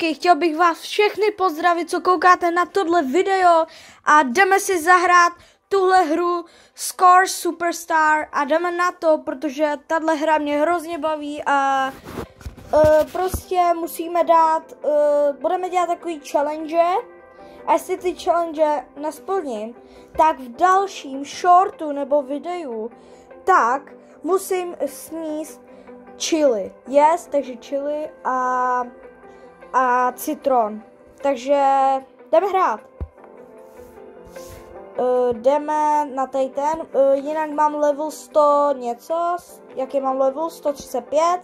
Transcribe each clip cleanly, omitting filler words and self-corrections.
lidičky, chtěl bych vás všechny pozdravit, co koukáte na tohle video a jdeme si zahrát tuhle hru Score Superstar a jdeme na to, protože tahle hra mě hrozně baví a prostě musíme dát, budeme dělat takový challenge a jestli ty challenge nesplním, tak v dalším shortu nebo videu, tak musím sníst chili, takže chili a citron. Takže jdeme hrát. Jdeme na ten, jinak mám level 100 něco, jaký mám level 135,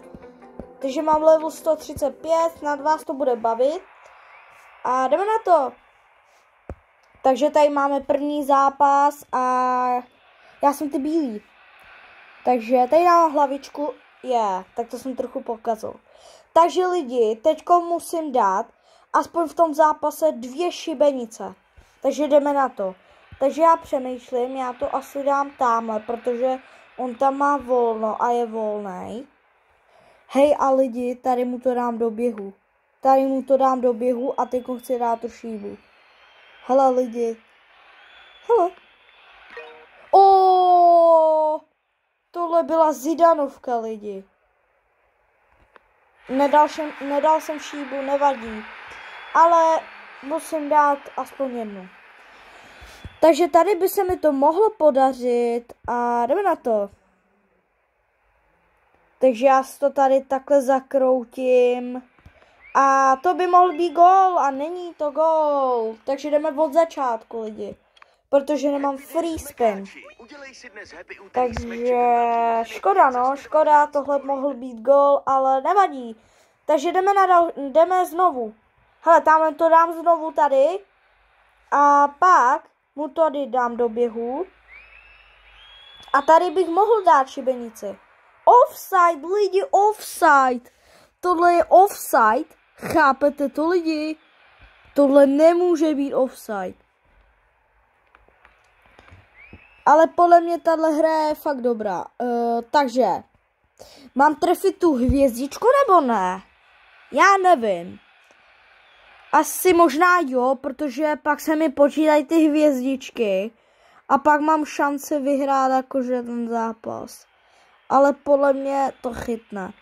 takže mám level 135, snad vás to bude bavit a jdeme na to. Takže tady máme první zápas a já jsem ty bílý, takže tady dám hlavičku, tak to jsem trochu pokazil. Takže lidi, teďko musím dát aspoň v tom zápase 2 šibenice, takže jdeme na to. Takže já přemýšlím, já to asi dám tamhle, protože on tam má volno a je volnej. Hej a lidi, tady mu to dám do běhu. Tady mu to dám do běhu a teď chci dát tu šíbu. Hele lidi. Hele. Tohle byla Zidanovka lidi. Nedal jsem šíbu, nevadí. Ale musím dát aspoň jednu. Takže tady by se mi to mohlo podařit a jdeme na to. Takže já si to tady takhle zakroutím. A to by mohl být gól a není to gól. Takže jdeme od začátku lidi. Protože nemám free spin. Takže škoda, tohle mohl být gól, ale nevadí. Takže jdeme znovu. Hele, tamhle to dám znovu tady. A pak mu tady dám do běhu. A tady bych mohl dát šibenici. Offside, lidi, offside. Tohle je offside. Chápete to, lidi? Tohle nemůže být offside. Ale podle mě tahle hra je fakt dobrá. Takže, mám trefit tu hvězdičku nebo ne? Já nevím. Asi možná jo, protože pak se mi počítají ty hvězdičky a pak mám šanci vyhrát jakože ten zápas. Ale podle mě to chytne.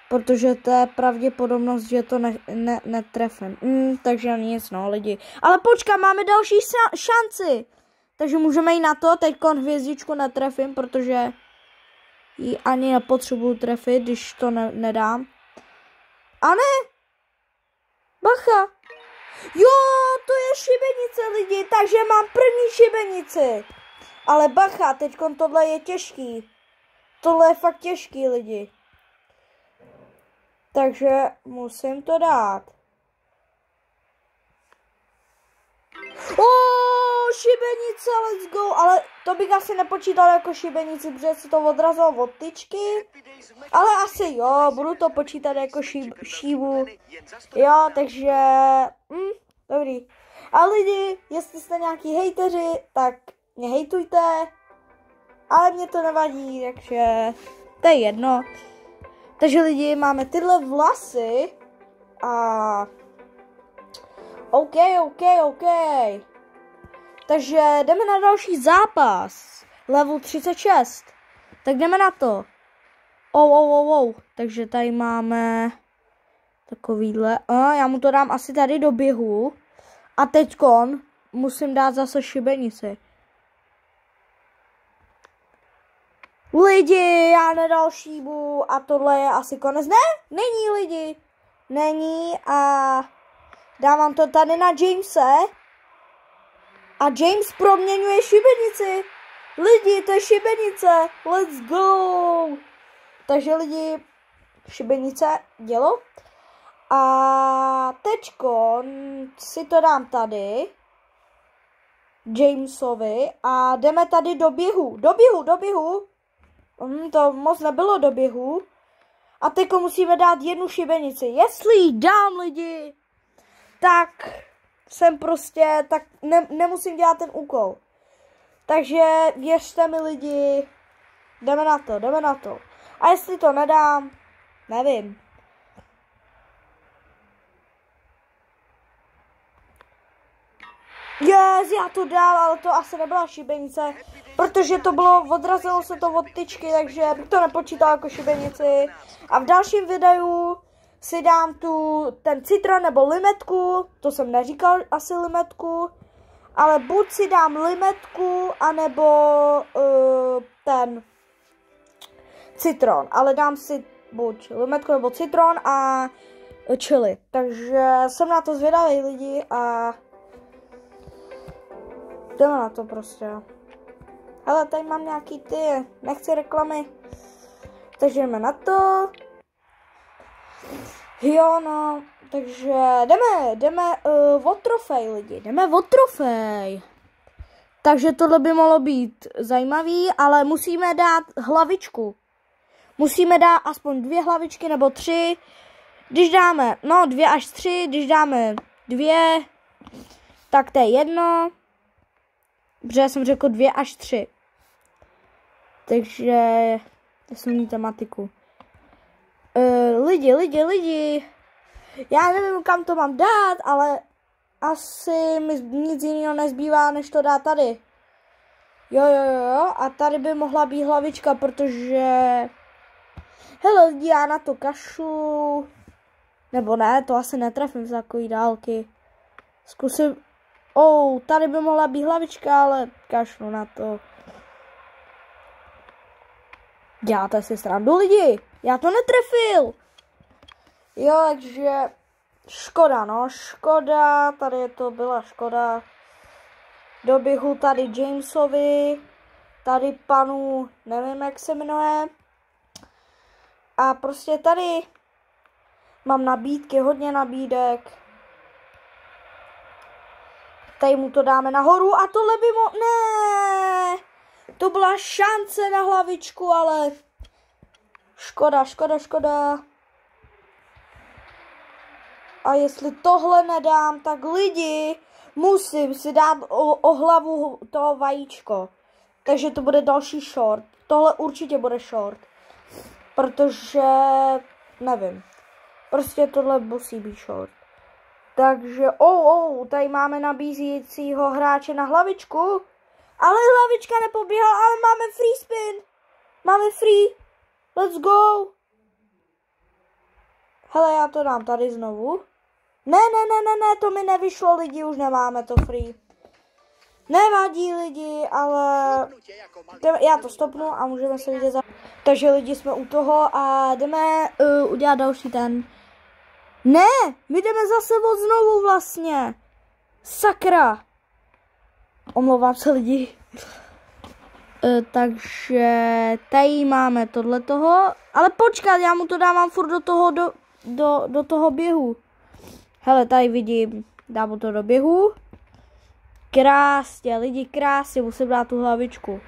Protože to je pravděpodobnost, že to netrefím. Takže nic, no lidi. Ale počkat, máme další šanci. Takže můžeme jít na to, teď hvězdičku netrefím, protože ji ani nepotřebuju trefit, když to nedám. A ne! Bacha! Jo, to je šibenice lidi, takže mám první šibenici. Ale bacha, teď tohle je těžký. Tohle je fakt těžký lidi. Takže musím to dát. Šibenice, let's go. Ale to bych asi nepočítal jako šibenici, protože si to odrazilo od tyčky. Ale asi jo, budu to počítat jako šíbu. Jo, takže dobrý. A lidi, jestli jste nějaký hejteři, tak mě hejtujte. Ale mě to nevadí, takže to je jedno. Takže lidi, máme tyhle vlasy a OK. Takže jdeme na další zápas. Level 36. Tak jdeme na to. Takže tady máme takovýhle. Já mu to dám asi tady do běhu. A teďkon musím dát zase šibenici. Lidi, já nedal šíbu a tohle je asi konec. Ne, není lidi. Není a dávám to tady na Jamese. A James proměňuje šibenici. Lidi, to je šibenice. Let's go. Takže lidi, šibenice dělo. A teďko si to dám tady. Jamesovi. A jdeme tady do běhu. Do běhu. To moc nebylo do běhu. A teďko musíme dát jednu šibenici. Jestli ji dám lidi, tak jsem prostě, tak nemusím dělat ten úkol. Takže věřte mi lidi, jdeme na to. A jestli to nedám, nevím. Já to dal, ale to asi nebyla šibenice, protože to bylo, odrazilo se to od tyčky, takže bych to nepočítal jako šibenici. A v dalším videu si dám ten citron nebo limetku, to jsem neříkal asi limetku, ale buď si dám limetku, anebo ten citron, ale dám si buď limetku nebo citron a chili. Takže jsem na to zvědavý lidi a jdeme na to prostě. Hele, tady mám nějaký nechci reklamy, takže jdeme na to. Jo, no, takže jdeme o trofej lidi, jdeme o trofej. Takže tohle by mohlo být zajímavý, ale musíme dát hlavičku. Musíme dát aspoň 2 hlavičky nebo 3. Když dáme, 2 až 3, když dáme 2, tak to je jedno. Protože jsem řekl 2 až 3. Takže jsem měl tematiku. Lidi. Já nevím, kam to mám dát, ale asi mi nic jiného nezbývá, než to dát tady. Jo. A tady by mohla být hlavička, protože... Hele lidi, já na to kašlu. Nebo ne, to asi netrefím z takový dálky. Zkusím... tady by mohla být hlavička, ale kašlu na to. Děláte si srandu lidi, já to netrefil. Jo, takže škoda, tady to byla škoda. Doběhu tady Jamesovi, tady panu, nevím jak se jmenuje. A prostě tady mám nabídky, hodně nabídek. Tady mu to dáme nahoru a tohle by ne! To byla šance na hlavičku, ale škoda. A jestli tohle nedám, tak lidi, musím si dát o hlavu toho vajíčko. Takže to bude další short. Tohle určitě bude short. Protože, nevím. Prostě tohle musí být short. Takže, tady máme nabízícího hráče na hlavičku. Ale hlavička nepobíhala, ale máme free spin. Máme free. Let's go. Hele, já to dám tady znovu. Ne, to mi nevyšlo, lidi, už nemáme to free. Nevadí lidi, ale já to stopnu a můžeme se vidět za... Takže lidi, jsme u toho a jdeme udělat další ten. Ne, my jdeme zase od znovu vlastně. Sakra. Omlouvám se lidi. Takže tady máme tohletoho. Ale počkat, já mu to dávám furt do toho běhu. Hele, tady vidím, dám mu to do běhu. Krásně, lidi, krásně, musím dát tu hlavičku.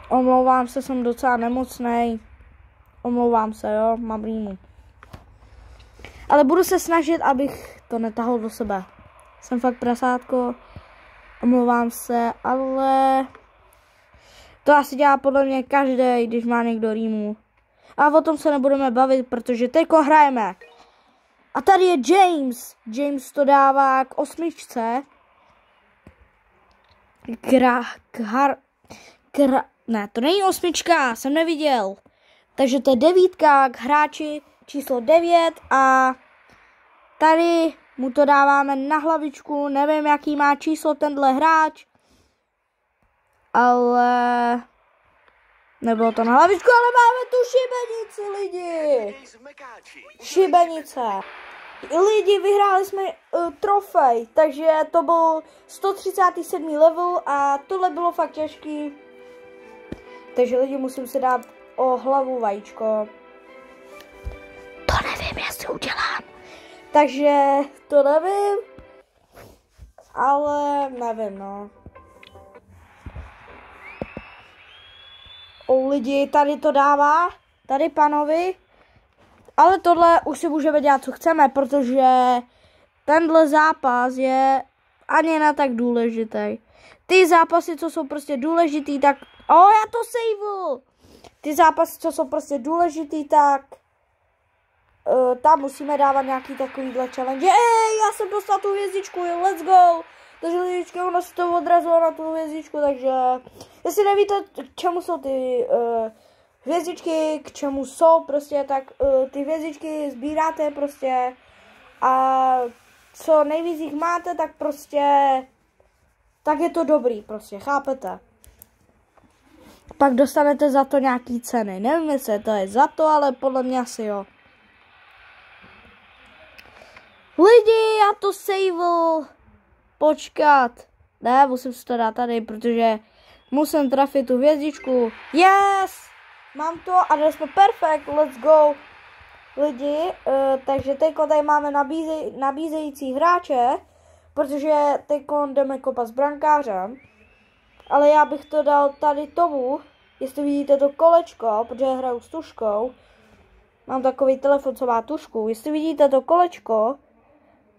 Omlouvám se, jsem docela nemocnej. Omlouvám se, jo, mám rýmu. Ale budu se snažit, abych to netahal do sebe. Jsem fakt prasátko. Omlouvám se, ale... To asi dělá podle mě každý, když má někdo rýmu. A o tom se nebudeme bavit, protože teďko hrajeme. A tady je James. James to dává k 8. Ne, to není 8, jsem neviděl. Takže to je 9 k hráči číslo 9 a tady mu to dáváme na hlavičku. Nevím, jaký má číslo tenhle hráč. Ale... Nebylo to na hlavičku, ale máme tu šibenici, lidi. Šibenice. Lidi, vyhráli jsme trofej, takže to byl 137. level a tohle bylo fakt těžký. Takže lidi, musím si dát o hlavu vajíčko. To nevím, jestli udělám. Takže to nevím. Ale nevím, no. Lidi, tady to dává. Tady panovi. Ale tohle už si můžeme dělat, co chceme, protože tenhle zápas je ani ne tak důležitý. Ty zápasy, co jsou prostě důležitý, tak... já to saveu! Ty zápasy, co jsou prostě důležitý, tak... tam musíme dávat nějaký takovýhle challenge. Já jsem dostal tu hvězdičku, let's go. Takže lidičky, ono se to odrazilo na tu hvězdičku, takže jestli nevíte, k čemu jsou ty hvězdičky, k čemu jsou prostě, tak ty hvězdičky sbíráte prostě a co nejvíc jich máte, tak prostě, tak je to dobrý prostě, chápete? Pak dostanete za to nějaký ceny, nevím, jestli to je za to, ale podle mě asi jo. Lidi, já to save'l. Počkat. Ne, musím si to dát tady, protože musím trafit tu hvězdičku. Yes! Mám to a dali jsme perfekt, let's go. Lidi, takže teď tady máme nabízející hráče, protože teď jdeme kopat s brankářem. Ale já bych to dal tady tomu, jestli vidíte to kolečko, protože hraju s tuškou. Mám takový telefon, co má tušku. Jestli vidíte to kolečko,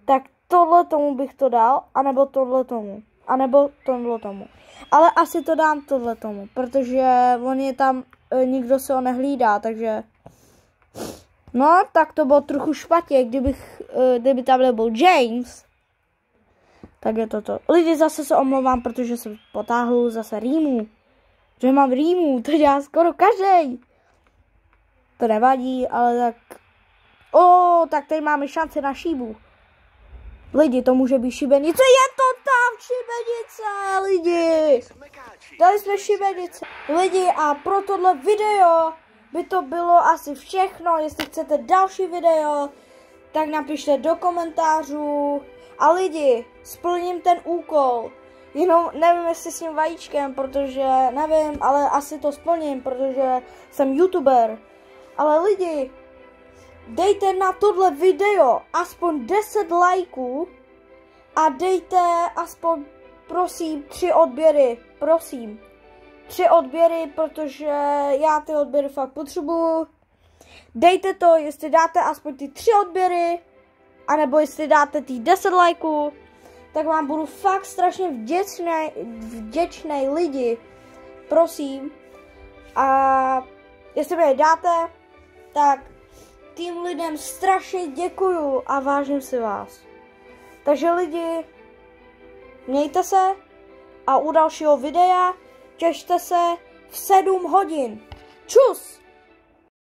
tak tohle tomu bych to dal, anebo tohle tomu. Anebo tohle tomu. Ale asi to dám tohle tomu, protože on je tam, nikdo se ho nehlídá, takže... No, tak to bylo trochu špatně, kdyby tam nebyl James. Tak je to. Lidi, zase se omlouvám, protože jsem potáhl zase rýmu. Že mám rýmu, to dělá skoro každý. To nevadí, ale tak... tak tady máme šanci na šíbu. Lidi, to může být šibenice. Je to tam šibenice, lidi. Dali jsme šibenice. Lidi, a pro tohle video by to bylo asi všechno. Jestli chcete další video, tak napište do komentářů. A lidi, splním ten úkol. Jenom nevím, jestli s tím vajíčkem, protože nevím, ale asi to splním, protože jsem youtuber. Ale lidi, dejte na tohle video aspoň 10 lajků a dejte aspoň, prosím, 3 odběry, prosím. 3 odběry, protože já ty odběry fakt potřebuju. Dejte to, jestli dáte aspoň ty 3 odběry, anebo jestli dáte těch 10 lajků, tak vám budu fakt strašně vděčný lidi, prosím. A jestli mi je dáte, tak tým lidem strašně děkuju a vážím si vás. Takže lidi, mějte se a u dalšího videa těšte se v 7 hodin. Čus!